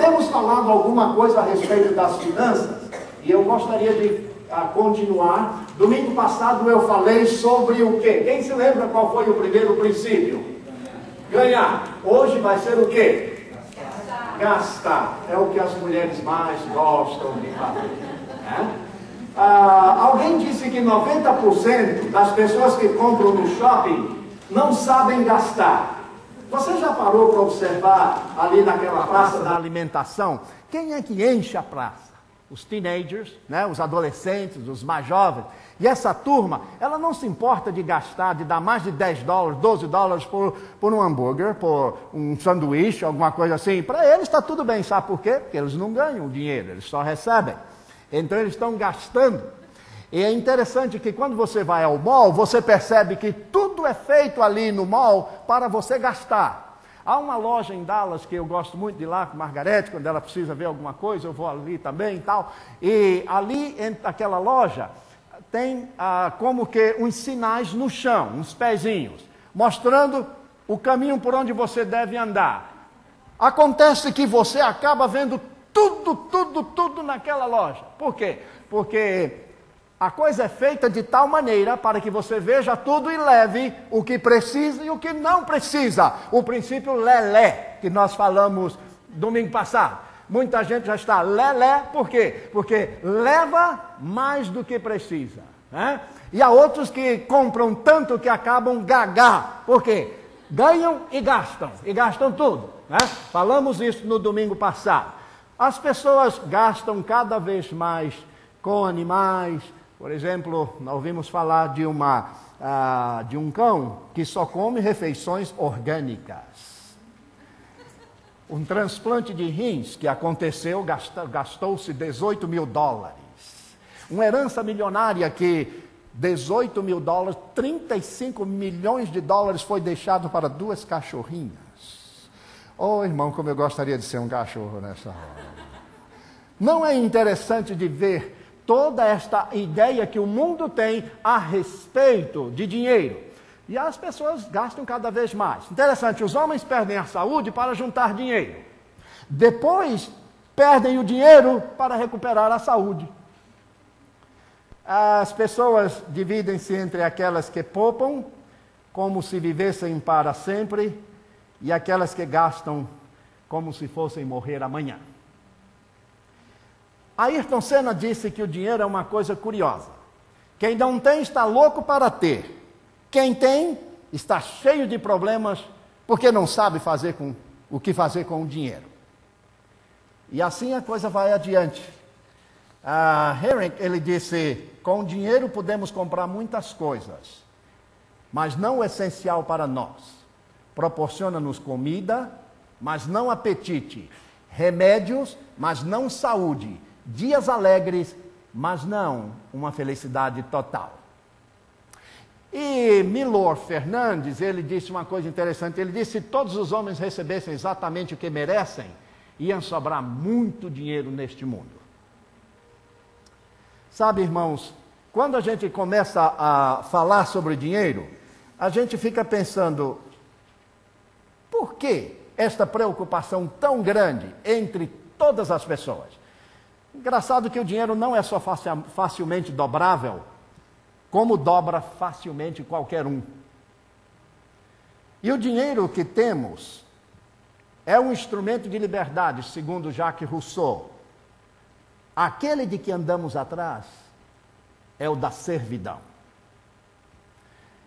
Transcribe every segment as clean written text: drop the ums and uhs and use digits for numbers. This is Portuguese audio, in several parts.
Temos falado alguma coisa a respeito das finanças e eu gostaria de continuar. Domingo passado eu falei sobre o quê? Quem se lembra qual foi o primeiro princípio? Ganhar. Hoje vai ser o quê? Gastar. É o que as mulheres mais gostam de fazer. Né? Alguém disse que 90% das pessoas que compram no shopping não sabem gastar. Você já parou para observar ali naquela praça da alimentação? Quem é que enche a praça? Os teenagers, né? Os adolescentes, os mais jovens. E essa turma, ela não se importa de gastar, de dar mais de 10 dólares, 12 dólares por um hambúrguer, por um sanduíche, alguma coisa assim. Para eles está tudo bem, sabe por quê? Porque eles não ganham dinheiro, eles só recebem. Então eles estão gastando. E é interessante que quando você vai ao mall, você percebe que tudo é feito ali no mall para você gastar. Há uma loja em Dallas que eu gosto muito de ir lá com Margarete, quando ela precisa ver alguma coisa, eu vou ali também e tal. E ali, naquela loja, tem como que uns sinais no chão, uns pezinhos, mostrando o caminho por onde você deve andar. Acontece que você acaba vendo tudo naquela loja. Por quê? Porque a coisa é feita de tal maneira para que você veja tudo e leve o que precisa e o que não precisa. O princípio lelé, que nós falamos domingo passado. Muita gente já está lelé, por quê? Porque leva mais do que precisa. Né? E há outros que compram tanto que acabam gagá. Por quê? Ganham e gastam tudo. Né? Falamos isso no domingo passado. As pessoas gastam cada vez mais com animais. Por exemplo, nós ouvimos falar de um cão que só come refeições orgânicas. Um transplante de rins que aconteceu, gastou-se 18 mil dólares. Uma herança milionária que 18 mil dólares, 35 milhões de dólares foi deixado para 2 cachorrinhas. Oh, irmão, como eu gostaria de ser um cachorro nessa hora. Não é interessante de ver toda esta ideia que o mundo tem a respeito de dinheiro. E as pessoas gastam cada vez mais. Interessante, os homens perdem a saúde para juntar dinheiro. Depois, perdem o dinheiro para recuperar a saúde. As pessoas dividem-se entre aquelas que poupam, como se vivessem para sempre, e aquelas que gastam como se fossem morrer amanhã. Ayrton Senna disse que o dinheiro é uma coisa curiosa. Quem não tem está louco para ter. Quem tem está cheio de problemas porque não sabe o que fazer com o dinheiro. E assim a coisa vai adiante. Herrick, ele disse, com dinheiro podemos comprar muitas coisas, mas não o essencial para nós. Proporciona-nos comida, mas não apetite. Remédios, mas não saúde. Dias alegres, mas não uma felicidade total. E Milor Fernandes, ele disse uma coisa interessante, ele disse, se todos os homens recebessem exatamente o que merecem, iam sobrar muito dinheiro neste mundo. Sabe, irmãos, quando a gente começa a falar sobre dinheiro, a gente fica pensando, por que esta preocupação tão grande entre todas as pessoas? Engraçado que o dinheiro não é só facilmente dobrável, como dobra facilmente qualquer um. E o dinheiro que temos é um instrumento de liberdade, segundo Jacques Rousseau. Aquele de que andamos atrás é o da servidão.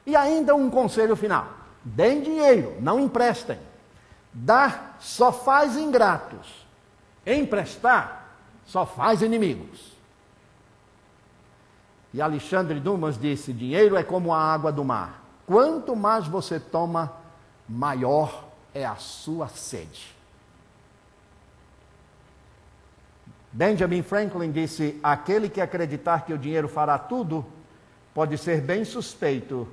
E ainda um conselho final. Deem dinheiro, não emprestem. Dar só faz ingratos. Emprestar só faz inimigos. E Alexandre Dumas disse, dinheiro é como a água do mar. Quanto mais você toma, maior é a sua sede. Benjamin Franklin disse, aquele que acreditar que o dinheiro fará tudo, pode ser bem suspeito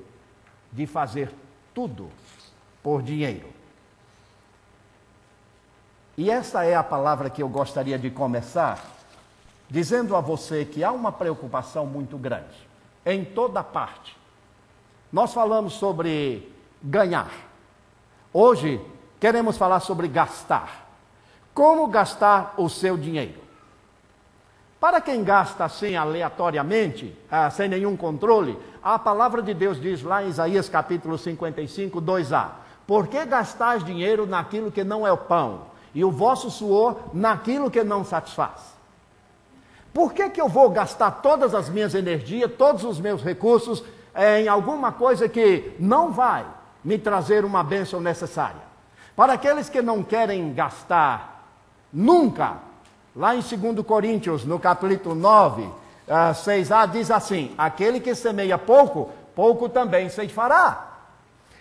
de fazer tudo por dinheiro. E essa é a palavra que eu gostaria de começar, dizendo a você que há uma preocupação muito grande, em toda parte. Nós falamos sobre ganhar. Hoje, queremos falar sobre gastar. Como gastar o seu dinheiro? Para quem gasta assim aleatoriamente, sem nenhum controle, a palavra de Deus diz lá em Isaías capítulo 55, 2a: por que gastais dinheiro naquilo que não é o pão, e o vosso suor naquilo que não satisfaz? Por que eu vou gastar todas as minhas energias, todos os meus recursos em alguma coisa que não vai me trazer uma bênção necessária? Para aqueles que não querem gastar nunca, lá em 2 Coríntios, no capítulo 9, 6a, diz assim: aquele que semeia pouco, pouco também se fará.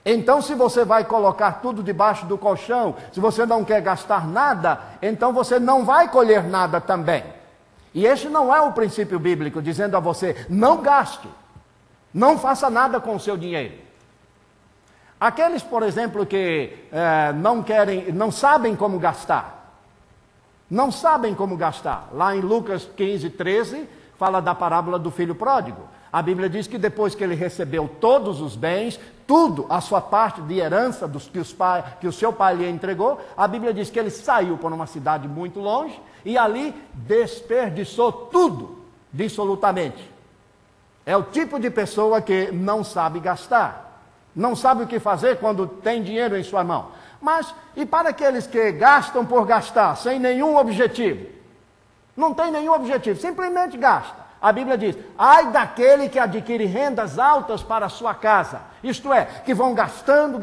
Então, se você vai colocar tudo debaixo do colchão, se você não quer gastar nada, então você não vai colher nada também. E este não é o princípio bíblico, dizendo a você: não gaste, não faça nada com o seu dinheiro. Aqueles, por exemplo, que não sabem como gastar, não sabem como gastar. Lá em Lucas 15, 13, fala da parábola do filho pródigo. A Bíblia diz que depois que ele recebeu todos os bens, tudo, a sua parte de herança que o seu pai lhe entregou, a Bíblia diz que ele saiu para uma cidade muito longe e ali desperdiçou tudo, dissolutamente. É o tipo de pessoa que não sabe gastar, não sabe o que fazer quando tem dinheiro em sua mão. Mas, e para aqueles que gastam por gastar, sem nenhum objetivo? Não tem nenhum objetivo, simplesmente gasta. A Bíblia diz: ai daquele que adquire rendas altas para a sua casa. Isto é, que vão gastando,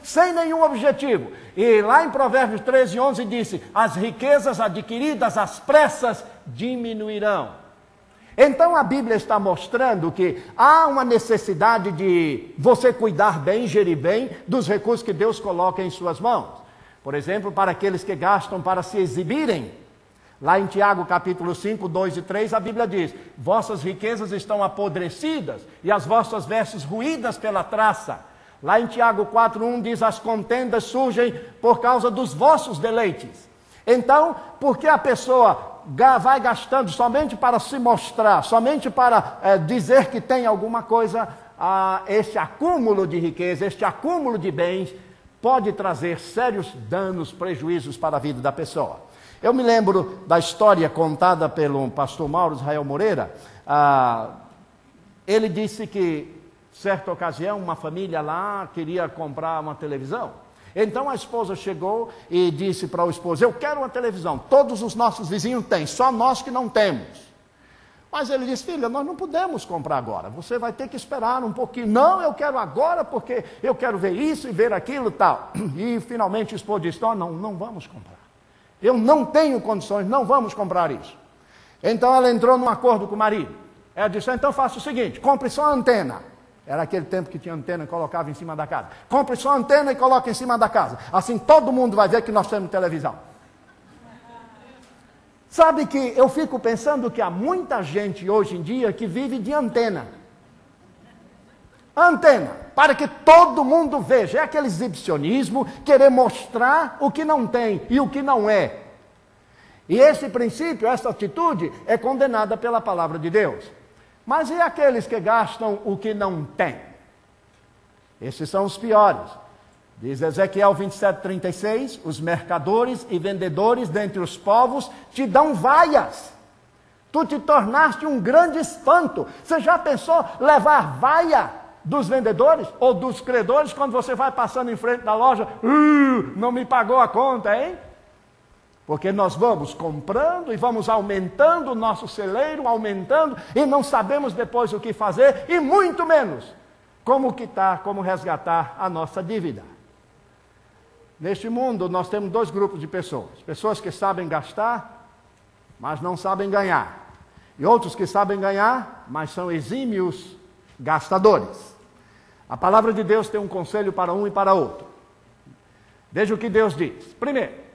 sem nenhum objetivo. E lá em Provérbios 13, 11 disse: as riquezas adquiridas às pressas diminuirão. Então a Bíblia está mostrando que há uma necessidade de você cuidar bem, gerir bem dos recursos que Deus coloca em suas mãos. Por exemplo, para aqueles que gastam para se exibirem. Lá em Tiago capítulo 5, 2 e 3, a Bíblia diz: vossas riquezas estão apodrecidas e as vossas vestes ruídas pela traça. Lá em Tiago 4, 1 diz: as contendas surgem por causa dos vossos deleites. Então, por que a pessoa vai gastando somente para se mostrar, somente para dizer que tem alguma coisa? Este acúmulo de riqueza, este acúmulo de bens pode trazer sérios danos, prejuízos para a vida da pessoa. Eu me lembro da história contada pelo pastor Mauro Israel Moreira. Ele disse que, certa ocasião, uma família lá queria comprar uma televisão. Então a esposa chegou e disse para o esposo: eu quero uma televisão, todos os nossos vizinhos têm, só nós que não temos. Mas ele disse: filha, nós não podemos comprar agora, você vai ter que esperar um pouquinho. Não, eu quero agora porque eu quero ver isso e ver aquilo e tal. E finalmente o esposo disse: não vamos comprar. Eu não tenho condições, não vamos comprar isso. Então ela entrou num acordo com o marido. Ela disse: então faça o seguinte, compre só a antena. Era aquele tempo que tinha antena e colocava em cima da casa. Compre só a antena e coloque em cima da casa. Assim todo mundo vai ver que nós temos televisão. Sabe que eu fico pensando que há muita gente hoje em dia que vive de antena. Antena, para que todo mundo veja. É aquele exibicionismo, querer mostrar o que não tem e o que não é. E esse princípio, essa atitude, é condenada pela palavra de Deus. Mas e aqueles que gastam o que não têm? Esses são os piores. Diz Ezequiel 27:36, os mercadores e vendedores dentre os povos te dão vaias. Tu te tornaste um grande espanto. Você já pensou levar vaia dos vendedores ou dos credores quando você vai passando em frente da loja? Não me pagou a conta, hein? Porque nós vamos comprando e vamos aumentando o nosso celeiro, aumentando, e não sabemos depois o que fazer, e muito menos como quitar, como resgatar a nossa dívida. Neste mundo nós temos dois grupos de pessoas. Pessoas que sabem gastar, mas não sabem ganhar. E outros que sabem ganhar, mas são exímios gastadores. A palavra de Deus tem um conselho para um e para outro. Veja o que Deus diz. Primeiro,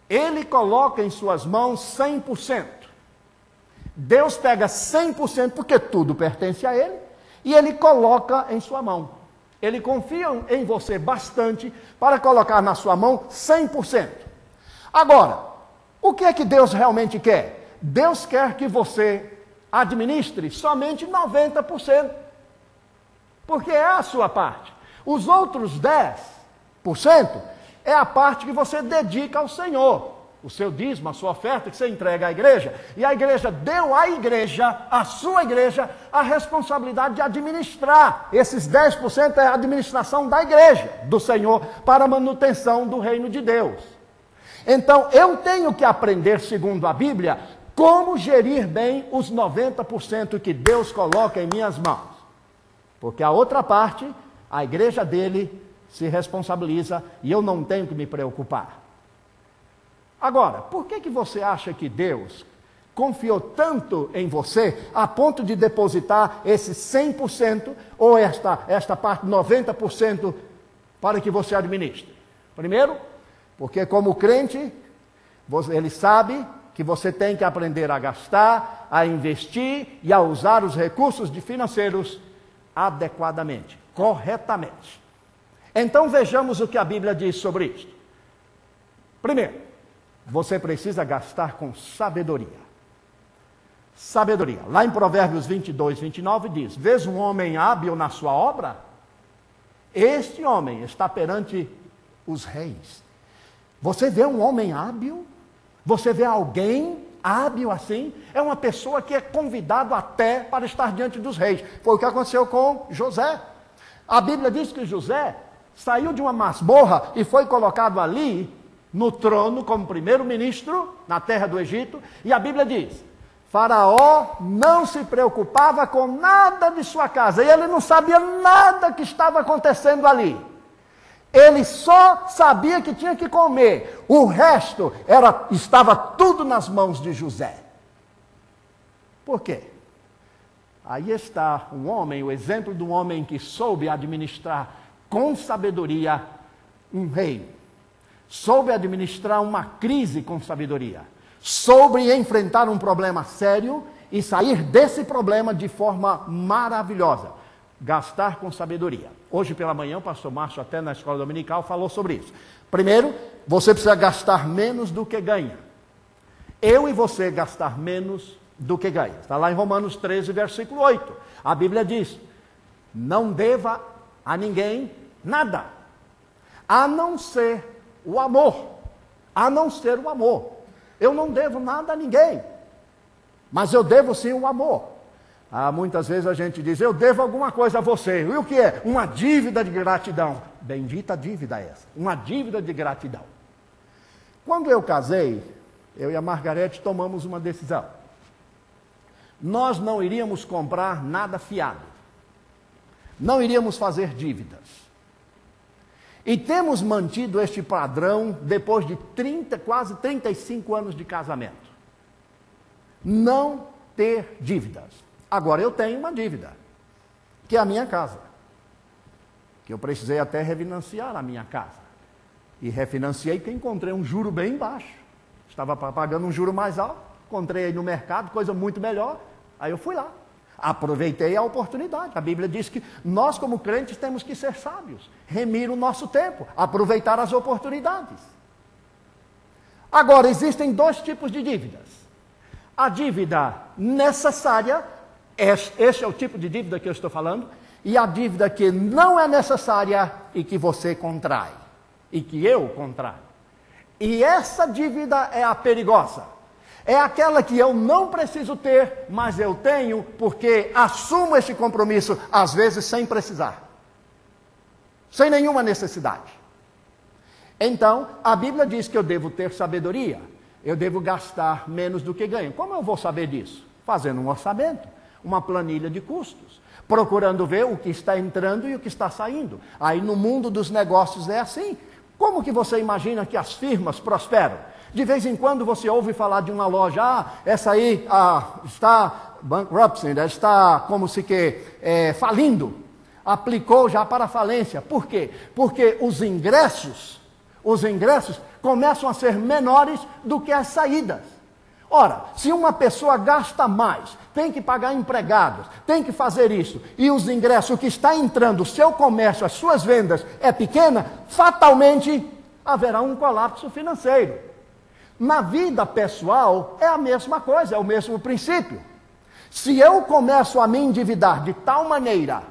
Ele coloca em suas mãos 100%. Deus pega 100%, porque tudo pertence a Ele, e Ele coloca em sua mão. Ele confia em você bastante para colocar na sua mão 100%. Agora, o que é que Deus realmente quer? Deus quer que você administre somente 90%. Porque é a sua parte. Os outros 10% é a parte que você dedica ao Senhor. o seu dízimo, a sua oferta que você entrega à igreja, e a igreja deu à igreja, à sua igreja, a responsabilidade de administrar. Esses 10% é a administração da igreja, do Senhor, para a manutenção do reino de Deus. Então, eu tenho que aprender, segundo a Bíblia, como gerir bem os 90% que Deus coloca em minhas mãos. Porque a outra parte, a igreja dele se responsabiliza e eu não tenho que me preocupar. Agora, por que você acha que Deus confiou tanto em você a ponto de depositar esse 100% ou esta parte 90% para que você administre? Primeiro, porque como crente, ele sabe que você tem que aprender a gastar, a investir e a usar os recursos financeiros adequadamente, corretamente. Então vejamos o que a Bíblia diz sobre isso. Primeiro, você precisa gastar com sabedoria. Sabedoria. Lá em Provérbios 22, 29 diz: vês um homem hábil na sua obra? Este homem está perante os reis. Você vê um homem hábil? Você vê alguém hábil assim? É uma pessoa que é convidado até para estar diante dos reis. Foi o que aconteceu com José. A Bíblia diz que José saiu de uma masmorra e foi colocado ali no trono como primeiro-ministro na terra do Egito. E a Bíblia diz: Faraó não se preocupava com nada de sua casa. E ele não sabia nada que estava acontecendo ali. Ele só sabia que tinha que comer. O resto estava tudo nas mãos de José. Por quê? Aí está um homem, o exemplo de um homem que soube administrar com sabedoria um reino. Soube administrar uma crise com sabedoria. Soube enfrentar um problema sério e sair desse problema de forma maravilhosa. Gastar com sabedoria. Hoje pela manhã o pastor Márcio, até na escola dominical, falou sobre isso. Primeiro, você precisa gastar menos do que ganha. Eu e você gastar menos do que ganha. Está lá em Romanos 13, versículo 8. A Bíblia diz: não deva a ninguém nada, a não ser o amor. A não ser o amor. Eu não devo nada a ninguém, mas eu devo sim o amor. Muitas vezes a gente diz: eu devo alguma coisa a você. E o que é? Uma dívida de gratidão. Bendita dívida essa. Uma dívida de gratidão. Quando eu casei, eu e a Margarete tomamos uma decisão. Nós não iríamos comprar nada fiado. Não iríamos fazer dívidas. E temos mantido este padrão depois de quase 35 anos de casamento. Não ter dívidas. Agora eu tenho uma dívida, que é a minha casa. Que eu precisei até refinanciar a minha casa. E refinanciei porque encontrei um juro bem baixo. Estava pagando um juro mais alto, encontrei aí no mercado, coisa muito melhor. Aí eu fui lá. Aproveitei a oportunidade. A Bíblia diz que nós, como crentes, temos que ser sábios, remir o nosso tempo, aproveitar as oportunidades. Agora, existem dois tipos de dívidas. A dívida necessária, este é o tipo de dívida que eu estou falando, e a dívida que não é necessária e que você contrai, e que eu contraio. E essa dívida é a perigosa. É aquela que eu não preciso ter, mas eu tenho porque assumo esse compromisso, às vezes sem precisar. Sem nenhuma necessidade. Então, a Bíblia diz que eu devo ter sabedoria. Eu devo gastar menos do que ganho. Como eu vou saber disso? Fazendo um orçamento, uma planilha de custos. Procurando ver o que está entrando e o que está saindo. Aí no mundo dos negócios é assim. Como que você imagina que as firmas prosperam? De vez em quando você ouve falar de uma loja, essa aí está bankruptcy, está como se falindo, aplicou já para a falência. Por quê? Porque os ingressos começam a ser menores do que as saídas. Ora, se uma pessoa gasta mais, tem que pagar empregados, tem que fazer isso, e os ingressos, o que está entrando, o seu comércio, as suas vendas é pequena, fatalmente haverá um colapso financeiro. Na vida pessoal é a mesma coisa, é o mesmo princípio. Se eu começo a me endividar de tal maneira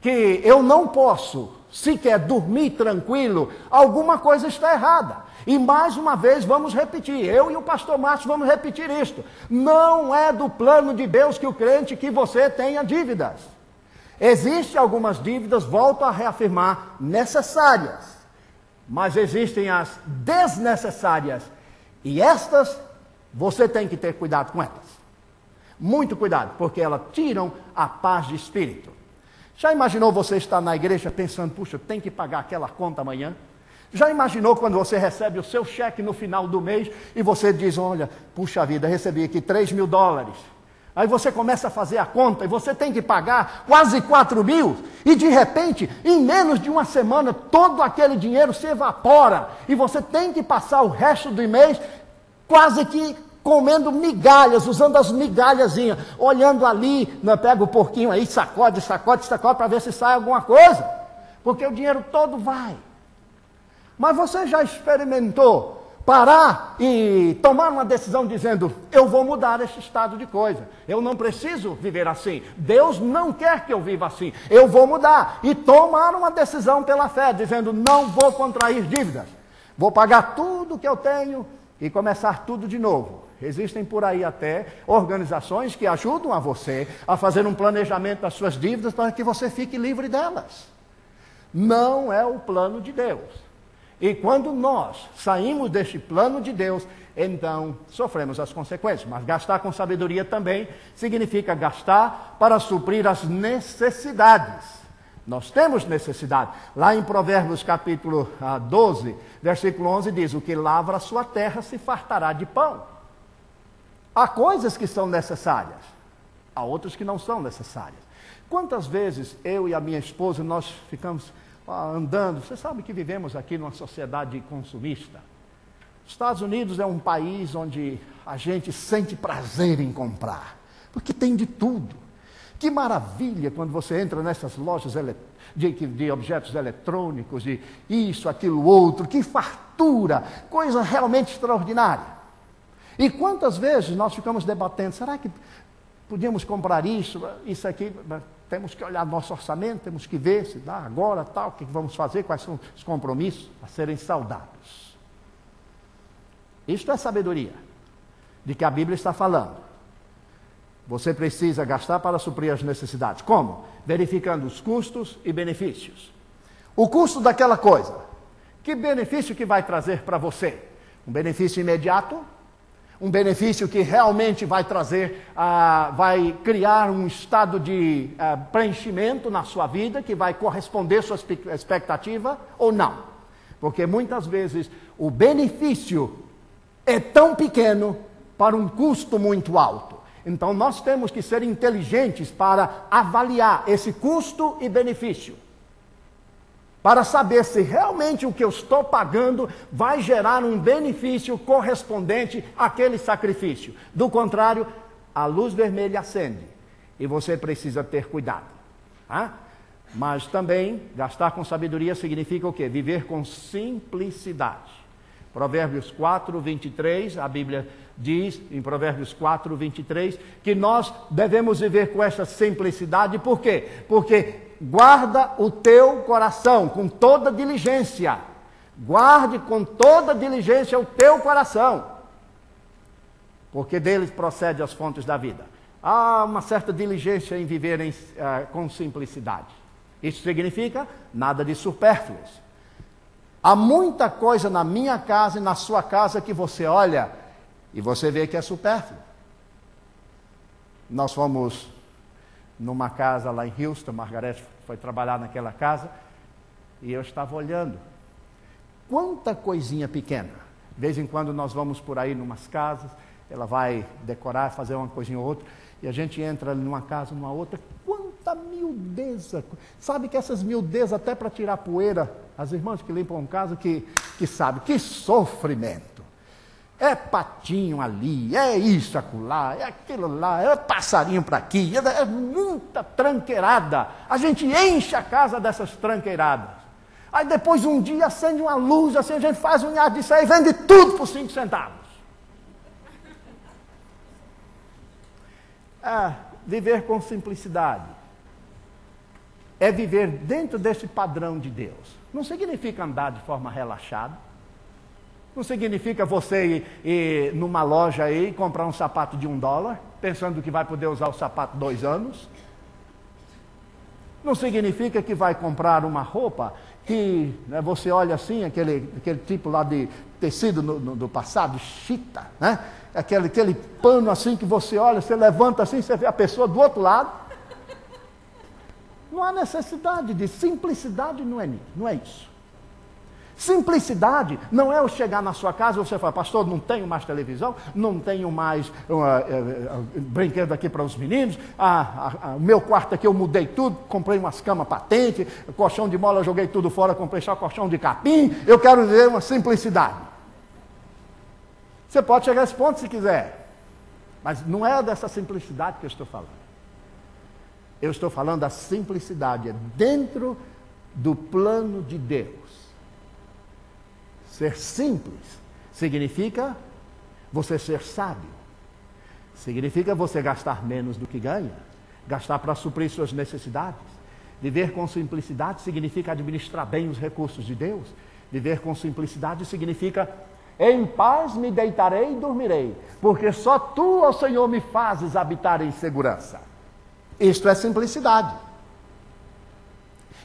que eu não posso sequer dormir tranquilo, alguma coisa está errada. E mais uma vez vamos repetir, eu e o pastor Márcio vamos repetir isto. Não é do plano de Deus que o crente que você tenha dívidas. Existem algumas dívidas, volto a reafirmar, necessárias. Mas existem as desnecessárias. E estas, você tem que ter cuidado com elas. Muito cuidado, porque elas tiram a paz de espírito. Já imaginou você estar na igreja pensando, puxa, tem que pagar aquela conta amanhã? Já imaginou quando você recebe o seu cheque no final do mês e você diz, olha, puxa vida, recebi aqui $3.000. Aí você começa a fazer a conta e você tem que pagar quase 4.000 e de repente, em menos de uma semana, todo aquele dinheiro se evapora e você tem que passar o resto do mês quase que comendo migalhas, usando as migalhazinhas, olhando ali, pega o porquinho aí, sacode para ver se sai alguma coisa, porque o dinheiro todo vai. Mas você já experimentou parar e tomar uma decisão dizendo, eu vou mudar esse estado de coisa, eu não preciso viver assim, Deus não quer que eu viva assim, eu vou mudar, e tomar uma decisão pela fé, dizendo, não vou contrair dívidas, vou pagar tudo que eu tenho e começar tudo de novo. Existem por aí até organizações que ajudam a você a fazer um planejamento das suas dívidas para que você fique livre delas. Não é o plano de Deus. E quando nós saímos deste plano de Deus, então sofremos as consequências. Mas gastar com sabedoria também significa gastar para suprir as necessidades. Nós temos necessidade. Lá em Provérbios capítulo 12, versículo 11 diz, o que lavra a sua terra se fartará de pão. Há coisas que são necessárias, há outras que não são necessárias. Quantas vezes eu e a minha esposa, nós ficamos andando, você sabe que vivemos aqui numa sociedade consumista. Estados Unidos é um país onde a gente sente prazer em comprar, porque tem de tudo. Que maravilha quando você entra nessas lojas de objetos eletrônicos, de isso, aquilo, outro, que fartura, coisa realmente extraordinária. E quantas vezes nós ficamos debatendo, será que podíamos comprar isso aqui? Temos que olhar nosso orçamento, temos que ver se dá agora, tal, o que vamos fazer, quais são os compromissos a serem saudados. Isto é sabedoria, de que a Bíblia está falando. Você precisa gastar para suprir as necessidades. Como? Verificando os custos e benefícios. O custo daquela coisa, que benefício que vai trazer para você? Um benefício imediato? Um benefício que realmente vai trazer, vai criar um estado de preenchimento na sua vida, que vai corresponder à sua expectativa ou não? Porque muitas vezes o benefício é tão pequeno para um custo muito alto. Então nós temos que ser inteligentes para avaliar esse custo e benefício, para saber se realmente o que eu estou pagando vai gerar um benefício correspondente àquele sacrifício. Do contrário, a luz vermelha acende e você precisa ter cuidado. Mas também, gastar com sabedoria significa o quê? Viver com simplicidade. Provérbios 4, 23, a Bíblia diz, em Provérbios 4, 23, que nós devemos viver com essa simplicidade. Por quê? Porque guarda o teu coração com toda diligência. Guarde com toda diligência o teu coração, porque deles procede as fontes da vida. Há uma certa diligência em viver com simplicidade. Isso significa nada de supérfluos. Há muita coisa na minha casa e na sua casa que você olha e você vê que é supérfluo. Nós fomos numa casa lá em Houston, Margareth foi trabalhar naquela casa, e eu estava olhando. Quanta coisinha pequena. De vez em quando nós vamos por aí numas casas, ela vai decorar, fazer uma coisinha ou outra, e a gente entra numa casa, numa outra, quanta miudeza. Sabe que essas miudezas, até para tirar poeira, as irmãs que limpam casa, que sabem, que sofrimento. É patinho ali, é isso acolá, é aquilo lá, é passarinho para aqui, é muita tranqueirada. A gente enche a casa dessas tranqueiradas. Aí depois um dia acende uma luz, assim a gente faz um ar disso aí e vende tudo por 5 centavos. Viver com simplicidade é viver dentro desse padrão de Deus. Não significa andar de forma relaxada. Não significa você ir numa loja aí e comprar um sapato de $1, pensando que vai poder usar o sapato 2 anos. Não significa que vai comprar uma roupa que, né, você olha assim, aquele tipo lá de tecido do passado, chita, né? Aquele pano assim que você olha, você levanta assim, você vê a pessoa do outro lado. Não há necessidade de simplicidade, não é isso. Simplicidade não é eu chegar na sua casa e você falar, pastor, não tenho mais televisão, não tenho mais brinquedo aqui para os meninos, o meu quarto aqui eu mudei tudo, comprei umas camas patente, colchão de mola eu joguei tudo fora, comprei só colchão de capim, eu quero ver uma simplicidade. Você pode chegar a esse ponto se quiser, mas não é dessa simplicidade que eu estou falando. Eu estou falando da simplicidade, é dentro do plano de Deus. Ser simples significa você ser sábio. Significa você gastar menos do que ganha. Gastar para suprir suas necessidades. Viver com simplicidade significa administrar bem os recursos de Deus. Viver com simplicidade significa em paz me deitarei e dormirei, porque só tu, ó Senhor, me fazes habitar em segurança. Isto é simplicidade.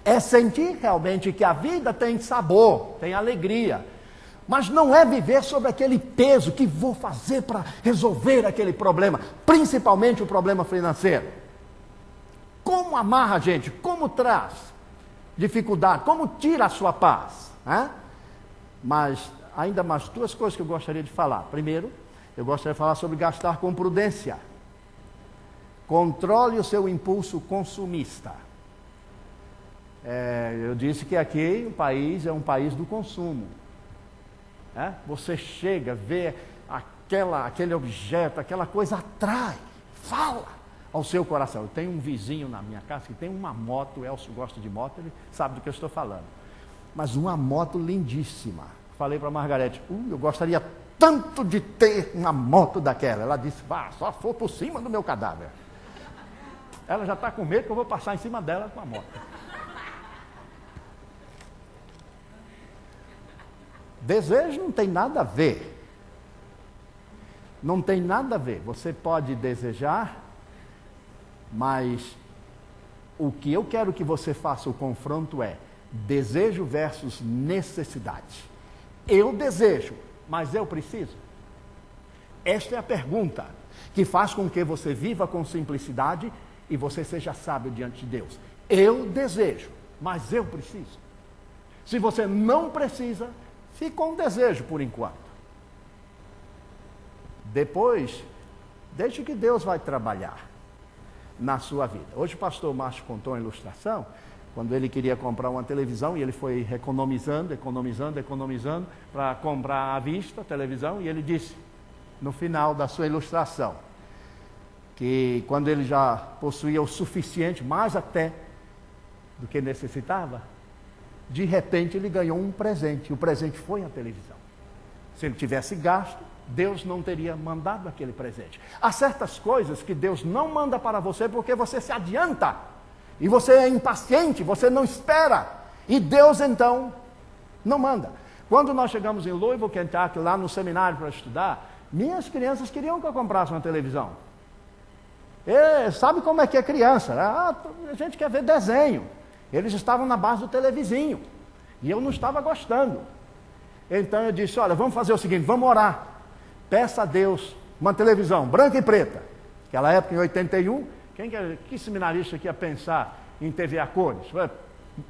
É sentir realmente que a vida tem sabor, tem alegria. Mas não é viver sobre aquele peso que vou fazer para resolver aquele problema, principalmente o problema financeiro. Como amarra, gente? Como traz dificuldade? Como tira a sua paz? Mas ainda mais 2 coisas que eu gostaria de falar. Primeiro, eu gostaria de falar sobre gastar com prudência. Controle o seu impulso consumista. Eu disse que aqui o país é um país do consumo. Você chega, vê aquele objeto, aquela coisa atrai, fala ao seu coração. Eu tenho um vizinho na minha casa que tem uma moto, o Elcio gosta de moto, ele sabe do que eu estou falando. Mas uma moto lindíssima. Falei para a Margarete, eu gostaria tanto de ter uma moto daquela. Ela disse, só for por cima do meu cadáver. Ela já está com medo que eu vou passar em cima dela com a moto. Desejo não tem nada a ver. Não tem nada a ver. Você pode desejar, mas o que eu quero que você faça o confronto é desejo versus necessidade. Eu desejo, mas eu preciso? Esta é a pergunta que faz com que você viva com simplicidade e você seja sábio diante de Deus. Eu desejo, mas eu preciso. Se você não precisa, fique com o desejo por enquanto. Depois, deixe que Deus vai trabalhar na sua vida. Hoje o pastor Márcio contou uma ilustração, quando ele queria comprar uma televisão e ele foi economizando para comprar à vista a televisão, e ele disse, no final da sua ilustração, que quando ele já possuía o suficiente, mais até do que necessitava, de repente ele ganhou um presente, e o presente foi a televisão. Se ele tivesse gasto, Deus não teria mandado aquele presente. Há certas coisas que Deus não manda para você porque você se adianta, e você é impaciente, você não espera, e Deus então não manda. Quando nós chegamos em Louisville, Kentucky, lá no seminário para estudar, minhas crianças queriam que eu comprasse uma televisão. Sabe como é que é criança? A gente quer ver desenho. Eles estavam na base do televisinho, e eu não estava gostando. Então eu disse, olha, vamos fazer o seguinte, vamos orar. Peça a Deus uma televisão branca e preta. Naquela época, em 81, que seminarista que ia pensar em TV a cores?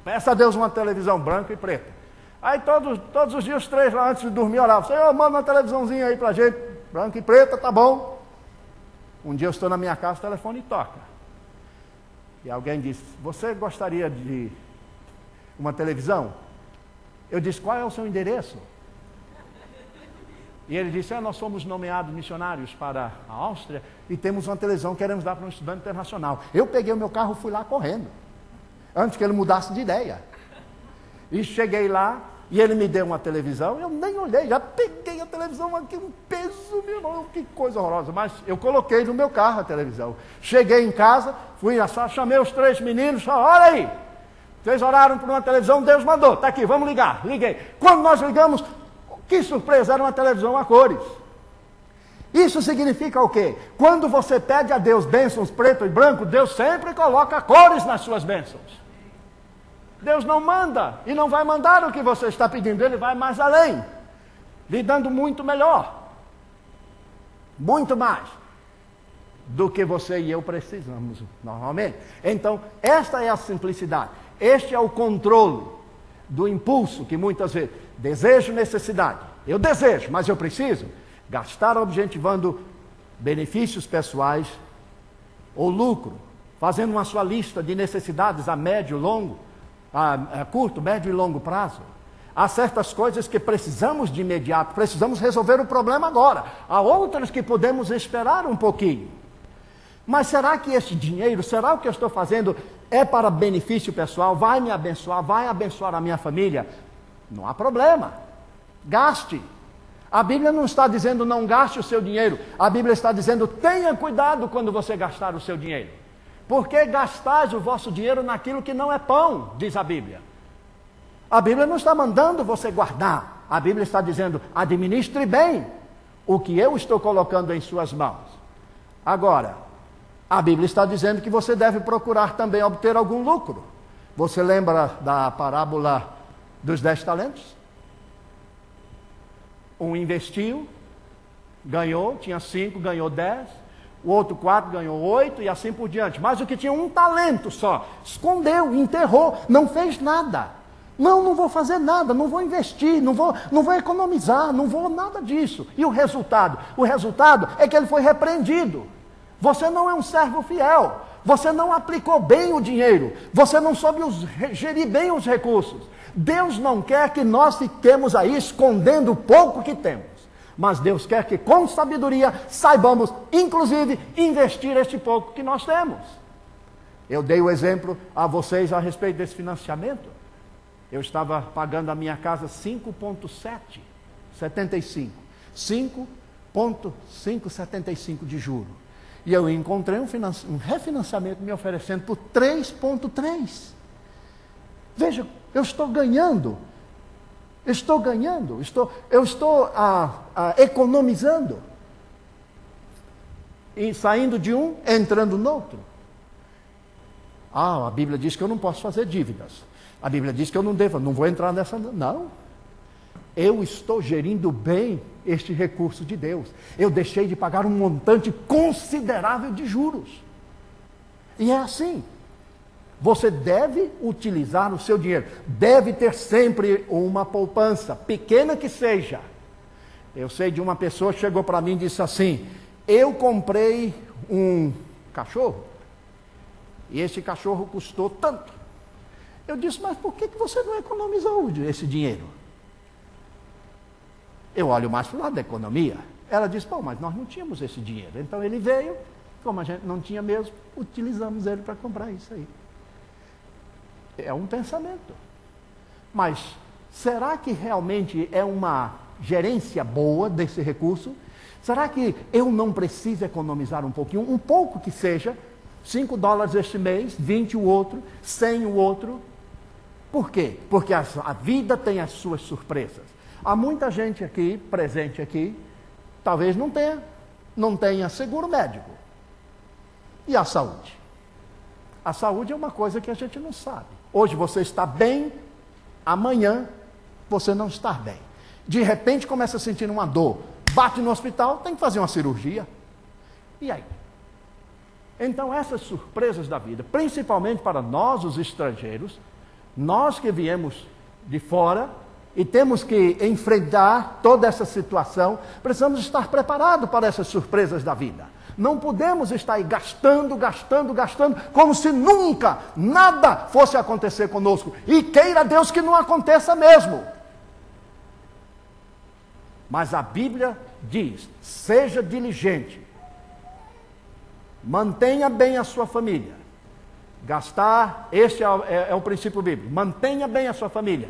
Peça a Deus uma televisão branca e preta. Aí todos os dias, 3 lá antes de dormir, oravam, Senhor, manda uma televisãozinha aí pra gente, branca e preta, tá bom. Um dia eu estou na minha casa, o telefone toca. E alguém disse, você gostaria de uma televisão? Eu disse, qual é o seu endereço? E ele disse, nós somos nomeados missionários para a Áustria e temos uma televisão, queremos dar para um estudante internacional. Eu peguei o meu carro e fui lá correndo, antes que ele mudasse de ideia. E cheguei lá, e ele me deu uma televisão, eu nem olhei, já peguei a televisão aqui, um peso, meu irmão, que coisa horrorosa. Mas eu coloquei no meu carro a televisão. Cheguei em casa, fui na sala, chamei os 3 meninos, olha aí, vocês oraram por uma televisão, Deus mandou, está aqui, vamos ligar. Liguei. Quando nós ligamos, Que surpresa, era uma televisão a cores. Isso significa o quê? Quando você pede a Deus bênçãos preto e branco, Deus sempre coloca cores nas suas bênçãos. Deus não manda e não vai mandar o que você está pedindo, Ele vai mais além, lhe dando muito melhor, muito mais do que você e eu precisamos normalmente. Então, esta é a simplicidade, este é o controle do impulso que muitas vezes, desejo, necessidade, eu desejo, mas eu preciso gastar objetivando benefícios pessoais ou lucro, fazendo uma sua lista de necessidades a médio, longo, a curto, médio e longo prazo. Há certas coisas que precisamos de imediato, precisamos resolver o problema agora. Há outras que podemos esperar um pouquinho. Mas será que esse dinheiro, será o que eu estou fazendo é para benefício pessoal? Vai me abençoar, vai abençoar a minha família? Não há problema. Gaste. A Bíblia não está dizendo não gaste o seu dinheiro. A Bíblia está dizendo tenha cuidado quando você gastar o seu dinheiro. Porque gastais o vosso dinheiro naquilo que não é pão, diz a Bíblia. A Bíblia não está mandando você guardar. A Bíblia está dizendo, administre bem o que eu estou colocando em suas mãos. Agora, a Bíblia está dizendo que você deve procurar também obter algum lucro. Você lembra da parábola dos 10 talentos? Um investiu, ganhou, tinha 5, ganhou 10. O outro 4 ganhou 8 e assim por diante. Mas o que tinha um talento só, escondeu, enterrou, não fez nada. Não vou fazer nada, não vou investir, não vou economizar, não vou nada disso. E o resultado? O resultado é que ele foi repreendido. Você não é um servo fiel, você não aplicou bem o dinheiro, você não soube gerir bem os recursos. Deus não quer que nós fiquemos aí escondendo o pouco que temos. Mas Deus quer que com sabedoria saibamos, inclusive, investir este pouco que nós temos. Eu dei o exemplo a vocês a respeito desse financiamento. Eu estava pagando a minha casa 5,75. 5,575 de juro. E eu encontrei um refinanciamento me oferecendo por 3,3. Veja, eu estou ganhando. Eu estou economizando. E saindo de um, entrando no outro. A Bíblia diz que eu não posso fazer dívidas. A Bíblia diz que eu não vou entrar nessa. Não. Eu estou gerindo bem este recurso de Deus. Eu deixei de pagar um montante considerável de juros. E é assim. Você deve utilizar o seu dinheiro. Deve ter sempre uma poupança, pequena que seja. Eu sei de uma pessoa que chegou para mim e disse assim: eu comprei um cachorro e esse cachorro custou tanto. Eu disse, mas por que você não economizou esse dinheiro? Eu olho mais para o lado da economia. Ela disse, mas nós não tínhamos esse dinheiro. Então ele veio, como a gente não tinha mesmo, utilizamos ele para comprar isso aí. É um pensamento. Mas será que realmente é uma gerência boa desse recurso? Será que eu não preciso economizar um pouquinho? Um pouco que seja, $5 este mês, 20 o outro, 100 o outro. Por quê? Porque a vida tem as suas surpresas. Há muita gente aqui, presente aqui, talvez não tenha seguro médico. E a saúde? A saúde é uma coisa que a gente não sabe. Hoje você está bem, amanhã você não está bem. De repente começa a sentir uma dor, bate no hospital, tem que fazer uma cirurgia. E aí? Então essas surpresas da vida, principalmente para nós os estrangeiros, nós que viemos de fora e temos que enfrentar toda essa situação, precisamos estar preparados para essas surpresas da vida. Não podemos estar aí gastando, como se nunca nada fosse acontecer conosco. E queira Deus que não aconteça mesmo. Mas a Bíblia diz, seja diligente, mantenha bem a sua família. Gastar, este é o princípio bíblico, mantenha bem a sua família.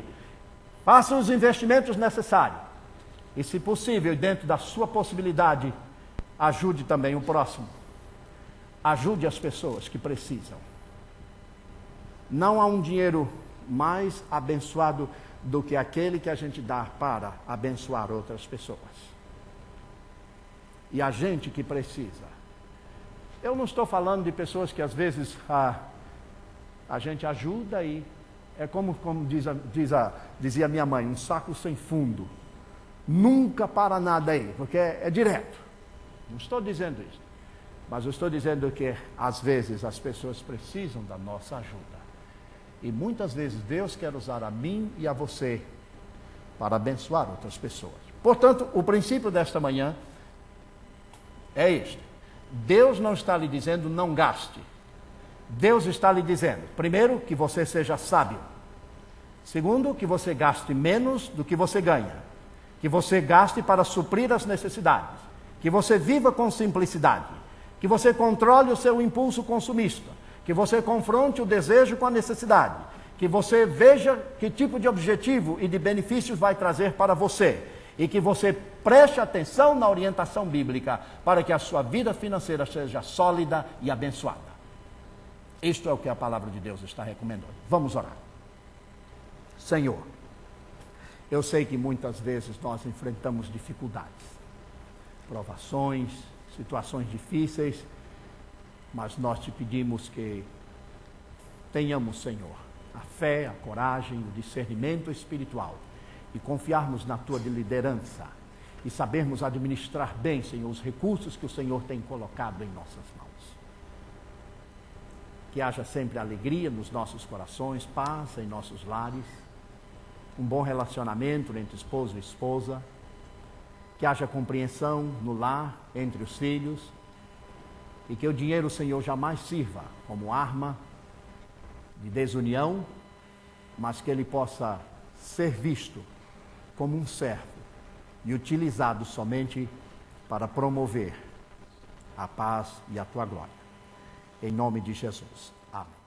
Faça os investimentos necessários. E se possível, dentro da sua possibilidade, ajude também o próximo. Ajude as pessoas que precisam. Não há um dinheiro mais abençoado do que aquele que a gente dá para abençoar outras pessoas. E a gente que precisa. Eu não estou falando de pessoas que às vezes a gente ajuda e é como dizia minha mãe, um saco sem fundo. Nunca para nada aí, porque é direto. Não estou dizendo isso. Mas eu estou dizendo que às vezes as pessoas precisam da nossa ajuda. E muitas vezes Deus quer usar a mim e a você para abençoar outras pessoas. Portanto, o princípio desta manhã é este. Deus não está lhe dizendo não gaste. Deus está lhe dizendo, primeiro, que você seja sábio. Segundo, que você gaste menos do que você ganha. Que você gaste para suprir as necessidades. Que você viva com simplicidade. Que você controle o seu impulso consumista. Que você confronte o desejo com a necessidade. Que você veja que tipo de objetivo e de benefícios vai trazer para você. E que você preste atenção na orientação bíblica para que a sua vida financeira seja sólida e abençoada. Isto é o que a palavra de Deus está recomendando. Vamos orar. Senhor, eu sei que muitas vezes nós enfrentamos dificuldades, provações, situações difíceis, mas nós te pedimos que tenhamos, Senhor, a fé, a coragem, o discernimento espiritual e confiarmos na tua liderança e sabermos administrar bem, Senhor, os recursos que o Senhor tem colocado em nossas mãos. Que haja sempre alegria nos nossos corações, paz em nossos lares, um bom relacionamento entre esposo e esposa, que haja compreensão no lar entre os filhos e que o dinheiro, Senhor, jamais sirva como arma de desunião, mas que ele possa ser visto como um servo e utilizado somente para promover a paz e a tua glória. Em nome de Jesus. Amém.